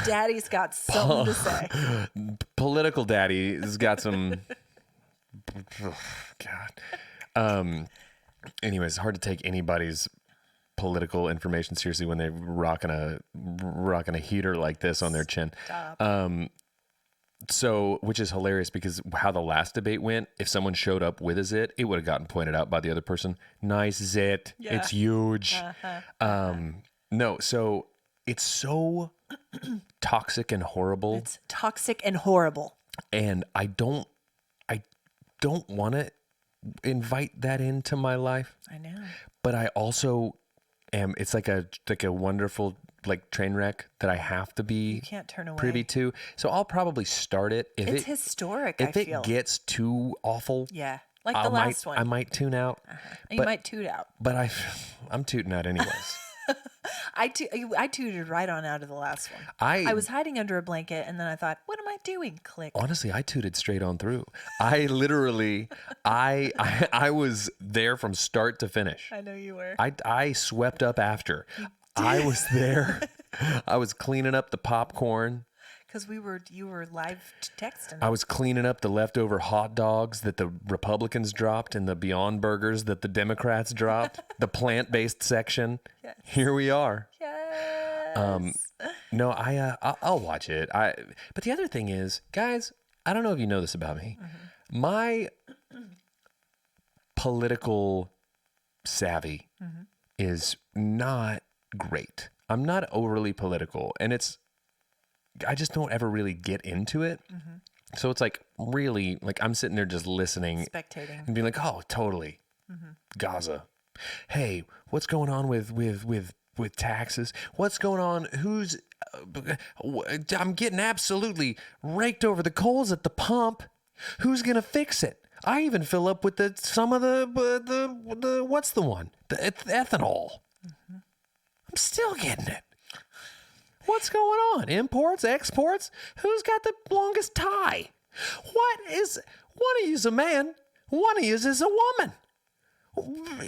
Daddy's got something to say. Political daddy has got some. God. Anyways, hard to take anybody's political information seriously when they're rocking a heater like this on their chin. Stop. So, which is hilarious because how the last debate went, if someone showed up with a zit, it would have gotten pointed out by the other person. Nice zit. Yeah. It's huge. No, so it's so toxic and horrible. It's toxic and horrible. And I don't want to invite that into my life. I know. But I also am. It's like a wonderful train wreck that I have to be You can't turn away. privy to. So I'll probably start it if It's historic, I if it feel. gets too awful. Yeah. Like the last one. I might tune out. You might toot out. But I'm tooting out anyways. I tooted right on out of the last one. I was hiding under a blanket, and then I thought, what am I doing? Click. Honestly, I tooted straight on through. I literally, I was there from start to finish. I know you were. I swept up after. I was there. I was cleaning up the popcorn. Because you were live texting. I was cleaning up the leftover hot dogs that the Republicans dropped and the Beyond Burgers that the Democrats dropped. The plant-based section. Yes. Here we are. Yes. No, I'll watch it. But the other thing is, guys, I don't know if you know this about me. Mm-hmm. My political savvy is not great. I'm not overly political, and I just don't ever really get into it. Mm-hmm. So it's like really like I'm sitting there just listening, spectating, and being like, "Oh, totally, Gaza. Hey, what's going on with taxes? What's going on? I'm getting absolutely raked over the coals at the pump. Who's gonna fix it? I even fill up with some of the what's the one? The ethanol. Mm-hmm. I'm still getting it." What's going on? Imports, exports? Who's got the longest tie? One of you's a man, one of you's is a woman.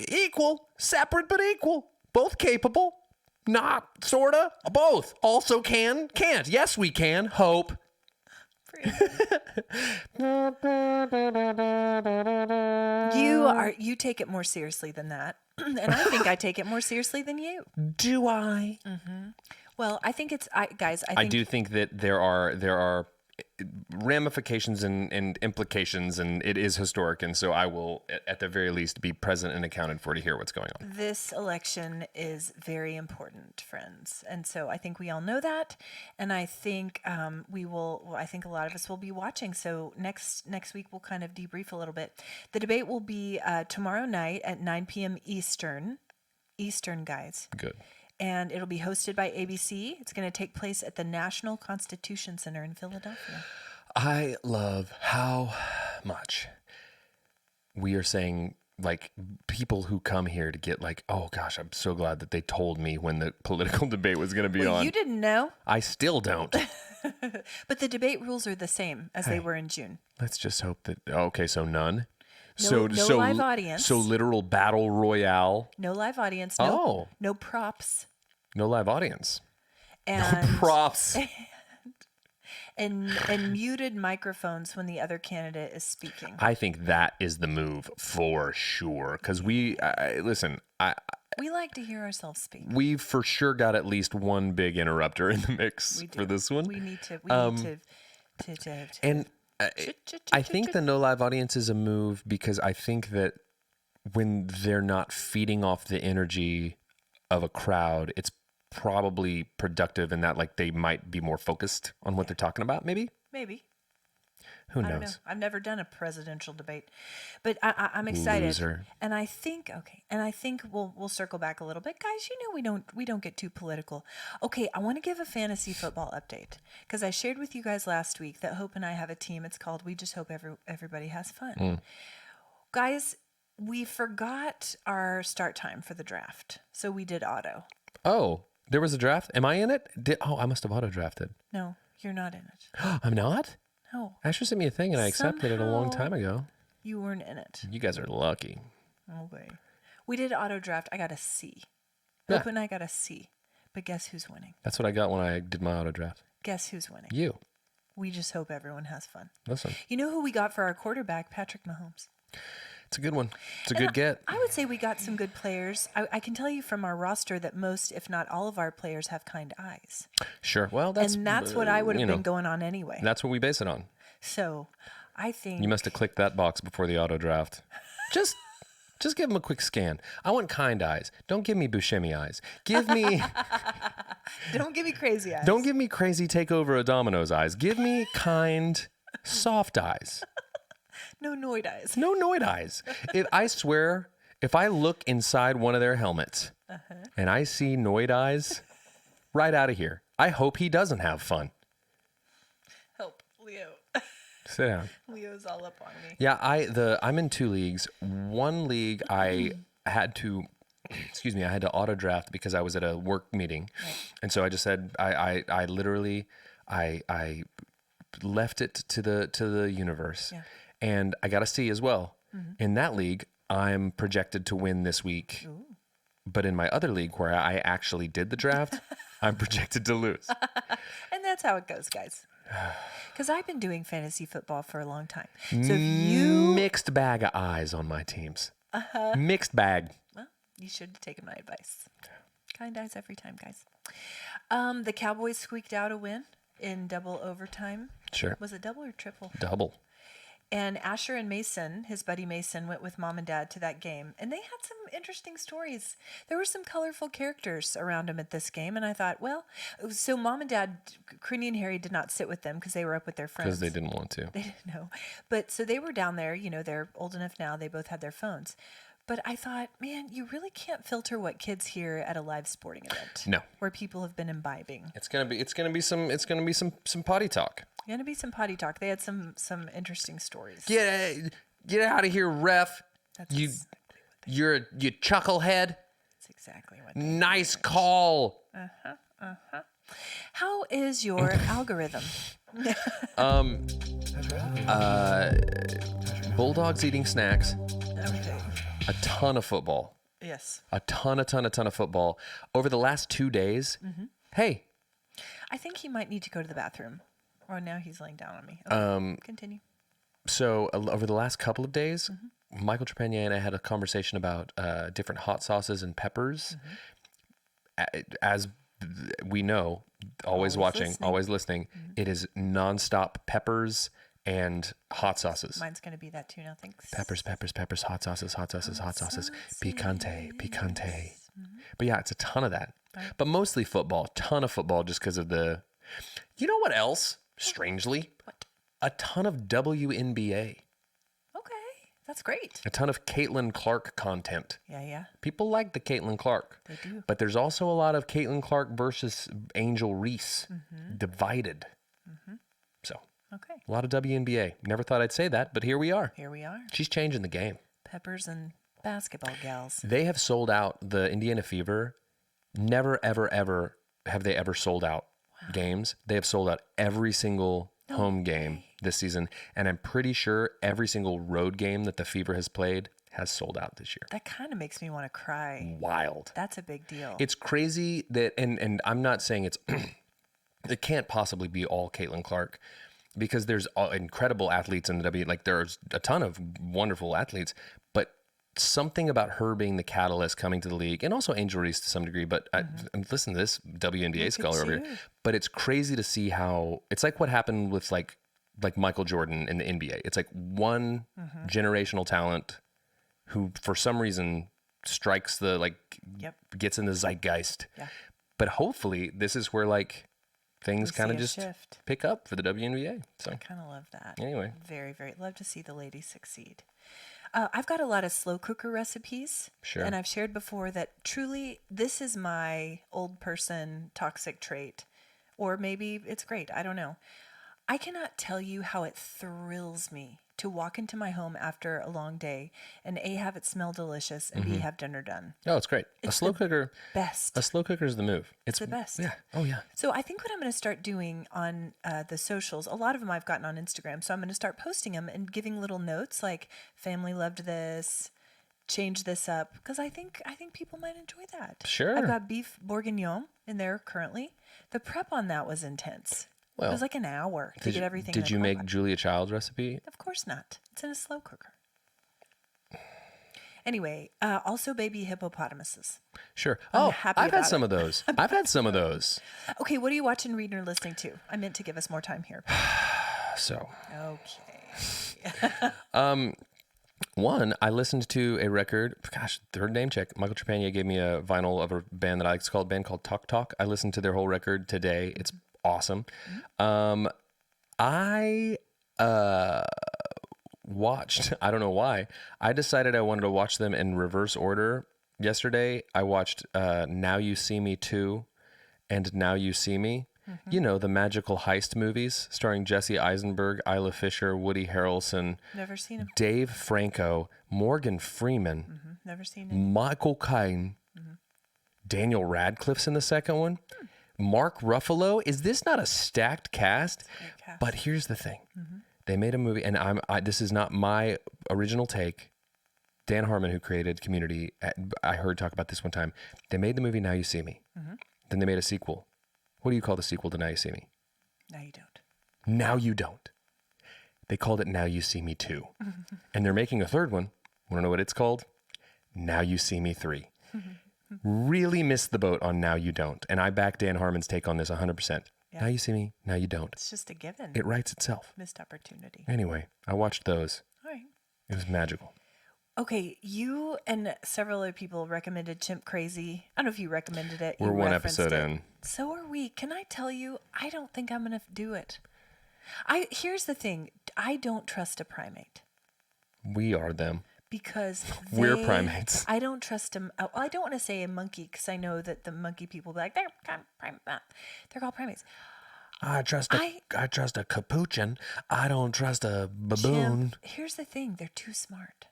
Equal, separate but equal. Both capable. Not, sorta, both. Also can, can't. Yes, we can. Hope. You take it more seriously than that. And I think I take it more seriously than you. Do I? Mm-hmm. Well, I think I do think that there are ramifications and implications, and it is historic, and so I will, at the very least, be present and accounted for to hear what's going on. This election is very important, friends, and so I think we all know that, and I think I think a lot of us will be watching. So next week we'll kind of debrief a little bit. The debate will be tomorrow night at 9 p.m. Eastern, guys. Good. And it'll be hosted by ABC. It's going to take place at the National Constitution Center in Philadelphia. I love how much we are saying, like, people who come here to get like, oh gosh, I'm so glad that they told me when the political debate was going to be on. You didn't know. I still don't. But the debate rules are the same as they were in June. Let's just hope that, okay, so none. No live audience. So literal battle royale. No live audience. No props. No live audience. And no props. And muted microphones when the other candidate is speaking. I think that is the move for sure. Because we like to hear ourselves speak. We've for sure got at least one big interrupter in the mix for this one. We need to. And I think the no live audience is a move because I think that when they're not feeding off the energy of a crowd, it's probably productive in that like they might be more focused on what they're talking about. Maybe. Who knows? I don't know. I've never done a presidential debate, but I'm excited. Loser. And I think we'll circle back a little bit, guys. You know we don't get too political. Okay, I want to give a fantasy football update because I shared with you guys last week that Hope and I have a team. It's called We Just Hope Everybody Has Fun. Guys, we forgot our start time for the draft, so we did auto. Oh, there was a draft? Am I in it? I must have auto drafted. No, you're not in it. I'm not? No. Asher sent me a thing and I accepted it a long time ago. You weren't in it. You guys are lucky. Okay. We did auto draft. I got a C. Yeah. Hope and I got a C. But guess who's winning? That's what I got when I did my auto draft. Guess who's winning? You. We just hope everyone has fun. Listen. You know who we got for our quarterback? Patrick Mahomes. It's a good one. It's a good get. I would say we got some good players. I can tell you from our roster that most, if not all of our players have kind eyes. Sure. Well, that's what I would have been going on anyway. That's what we base it on. So I think you must have clicked that box before the auto draft. Just give them a quick scan. I want kind eyes. Don't give me Buscemi eyes. Give me Don't give me crazy eyes. Don't give me crazy take over a Domino's eyes. Give me kind soft eyes. No Noid eyes. No Noid eyes. I swear, if I look inside one of their helmets and I see Noid eyes, right out of here. I hope he doesn't have fun. Help, Leo. Sit down. Leo's all up on me. Yeah, I'm in 2 leagues. One league I had to excuse me, I had to auto draft because I was at a work meeting. Right. And so I just said I literally I left it to the universe. Yeah. And I got a C as well. In that league, I'm projected to win this week. Ooh. But in my other league where I actually did the draft, I'm projected to lose. And that's how it goes, guys. Because I've been doing fantasy football for a long time. So if you... Mixed bag of eyes on my teams. Mixed bag. Well, you should have taken my advice. Kind eyes every time, guys. The Cowboys squeaked out a win in double overtime. Sure. Was it double or triple? Double. And Asher and Mason, his buddy Mason, went with mom and dad to that game. And they had some interesting stories. There were some colorful characters around them at this game. And I thought, well, so mom and dad, Crinny and Harry, did not sit with them because they were up with their friends. Because they didn't want to. They didn't know. But so they were down there. You know, they're old enough now. They both had their phones. But I thought, man, you really can't filter what kids hear at a live sporting event. No. Where people have been imbibing. It's gonna be some potty talk. Gonna be some potty talk. They had some interesting stories. Get out of here, ref. That's You exactly you chucklehead. That's exactly what. Nice call. How is your algorithm? Bulldogs eating snacks. Okay. A ton of football. Yes. A ton of football. Over the last 2 days, hey, I think he might need to go to the bathroom. Or now he's laying down on me. Okay, continue. so over the last couple of days, Michael Trepanier and I had a conversation about different hot sauces and peppers. As we know, always watching, listening. always listening, it is nonstop peppers and hot sauces. Mine's going to be that too now, thanks. Peppers, hot sauces, picante. But yeah, it's a ton of that. Right. But mostly football, ton of football just because of the... You know what else, strangely? What? A ton of WNBA. Okay, that's great. A ton of Caitlin Clark content. Yeah. People like the Caitlin Clark. They do. But there's also a lot of Caitlin Clark versus Angel Reese. Divided. So, Okay, a lot of WNBA. Never thought I'd say that, but here we are. here we are. She's changing the game. Peppers and basketball gals. They have sold out the Indiana Fever. Never, ever have they ever sold out games. They have sold out every single home game this season. And I'm pretty sure every single road game that the Fever has played has sold out this year. That kind of makes me want to cry. Wild. That's a big deal. It's crazy that, and I'm not saying it's, it can't possibly be all Caitlin Clark because there's incredible athletes in the like there's a ton of wonderful athletes, but something about her being the catalyst coming to the league, and also Angel Reese to some degree, but and listen to this WNBA scholar over here. But it's crazy to see how it's like what happened with like Michael Jordan in the NBA. It's like one generational talent who for some reason strikes the gets in the zeitgeist. Yeah. But hopefully this is where like things We kind see of a just shift. pick up for the WNBA. So I kind of love that. Anyway. Very, very love to see the ladies succeed. I've got a lot of slow cooker recipes. Sure. And I've shared before that truly this is my old person toxic trait. Or maybe it's great. I don't know. I cannot tell you how it thrills me to walk into my home after a long day and A, have it smell delicious, and B, have dinner done. Oh, it's great. It's a slow the cooker. Best. A slow cooker is the move. It's the best. Yeah. Oh, yeah. So I think what I'm going to start doing on the socials, a lot of them I've gotten on Instagram, so I'm going to start posting them and giving little notes like family loved this, change this up, because I think people might enjoy that. Sure. I've got beef bourguignon in there currently. The prep on that was intense. Well, it was like an hour to get everything. Did in you a make crock-pot. Julia Child's recipe? Of course not. It's in a slow cooker. Anyway, also baby hippopotamuses. Sure. I'm Oh, happy I've had about some it. of those. I've had some of those. Okay, what are you watching, reading, or listening to? I meant to give us more time here. So, Okay. one, I listened to a record. Gosh, third name check. Michael Trepanier gave me a vinyl of a band that I like. It's called a band called Talk Talk. I listened to their whole record today. It's awesome. I watched, I don't know why, I decided I wanted to watch them in reverse order. Yesterday, I watched Now You See Me 2 and Now You See Me. You know, the magical heist movies starring Jesse Eisenberg, Isla Fisher, Woody Harrelson, Never seen him. Dave Franco, Morgan Freeman, Never seen him. Michael Caine, Daniel Radcliffe's in the second one, Mark Ruffalo. Is this not a stacked cast? Great cast. But here's the thing. They made a movie, and this is not my original take. Dan Harmon, who created Community, I heard talk about this one time. They made the movie Now You See Me. Then they made a sequel. What do you call the sequel to Now You See Me? Now you don't. Now You Don't. They called it Now You See Me 2. And they're making a third one. Want to know what it's called? Now You See Me 3. Really missed the boat on Now You Don't. And I back Dan Harmon's take on this 100%. Yeah. Now You See Me, Now You Don't. It's just a given. It writes itself. Missed opportunity. Anyway, I watched those. All right. It was magical. Okay, you and several other people recommended Chimp Crazy. I don't know if you recommended it. We're you one referenced episode it. in. So are we. Can I tell you, I don't think I'm going to do it. Here's the thing. I don't trust a primate We are them. because We're primates. I don't trust them. I don't want to say a monkey because I know that the monkey people be like, they're called primates. I trust a capuchin. I don't trust a baboon. Chimp, here's the thing. They're too smart.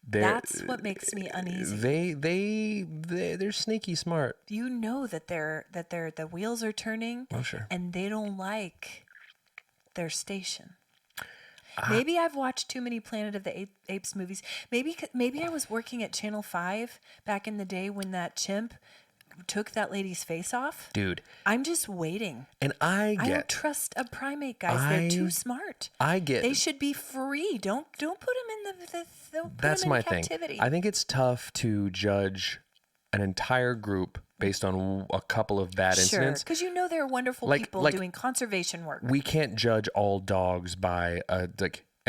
That's what makes me uneasy. They're sneaky smart. You know that the wheels are turning. Oh, sure. And they don't like their station. Maybe I've watched too many Planet of the Apes movies. Maybe I was working at Channel 5 back in the day when that chimp took that lady's face off. Dude. I'm just waiting. And I don't trust a primate, guys. They're too smart. They should be free. Don't put them in That's my thing. captivity. I think it's tough to judge an entire group based on a couple of bad incidents. Because you know there are wonderful people doing conservation work. We can't judge all dogs by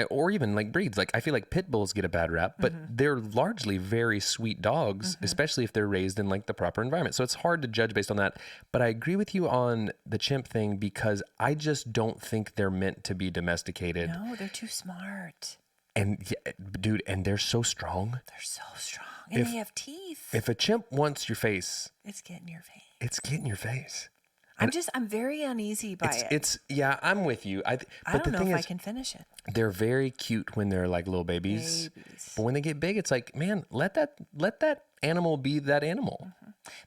or even like breeds. Like I feel like pit bulls get a bad rap, but they're largely very sweet dogs, especially if they're raised in like the proper environment. So it's hard to judge based on that. But I agree with you on the chimp thing because I just don't think they're meant to be domesticated. No, they're too smart. And yeah, dude, and they're so strong. They're so strong. And they have teeth. If a chimp wants your face, It's getting your face. it's getting your face. I'm very uneasy by it. Yeah, I'm with you. But I don't the know thing if is, I can finish it. they're very cute when they're like little babies. But when they get big, it's like, man, let that animal be that animal.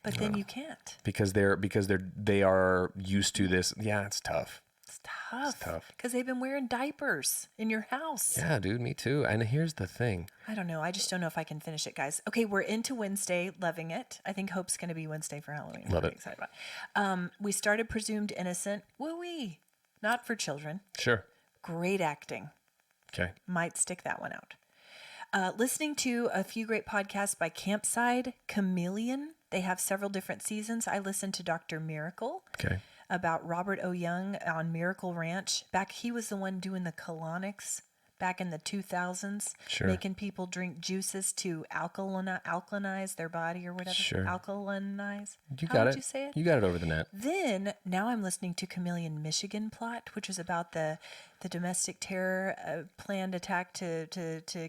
But then you can't. Because they are used to this. Yeah, it's tough. It's tough. Because they've been wearing diapers in your house. Yeah, dude, me too. And here's the thing. I don't know. I just don't know if I can finish it, guys. Okay, we're into Wednesday, loving it. I think Hope's going to be Wednesday for Halloween. Love I'm it. excited about it. We started Presumed Innocent. Woo-wee. Not for children. Sure. Great acting. Okay. Might stick that one out. Listening to a few great podcasts by Campside, Chameleon. They have several different seasons. I listened to Dr. Miracle. Okay. About Robert O. Young on Miracle Ranch. He was the one doing the colonics back in the 2000s, Sure. making people drink juices to alkalinize their body or whatever. Sure. Alkalinize. You How got would it. you say it? You got it over the net. Then, now I'm listening to Chameleon Michigan Plot, which was about the domestic terror planned attack to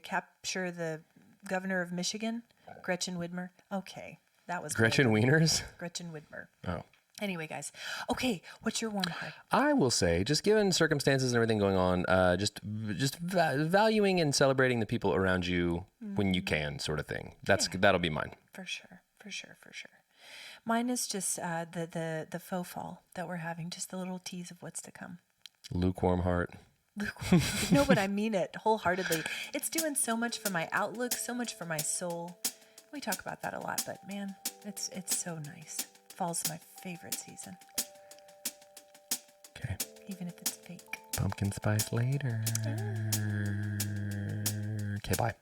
capture the governor of Michigan, Gretchen Whitmer. Okay, that was Gretchen Wieners? Gretchen Whitmer. Oh. Anyway, guys. Okay, what's your warm heart? I will say, just given circumstances and everything going on, just valuing and celebrating the people around you when you can, sort of thing. That'll be mine. For sure. Mine is just the faux fall that we're having, just a little tease of what's to come. Lukewarm heart. No, but I mean it wholeheartedly. It's doing so much for my outlook, so much for my soul. We talk about that a lot, but man, it's so nice. Fall's my favorite season. Okay. Even if it's fake. Pumpkin spice later. Okay, bye.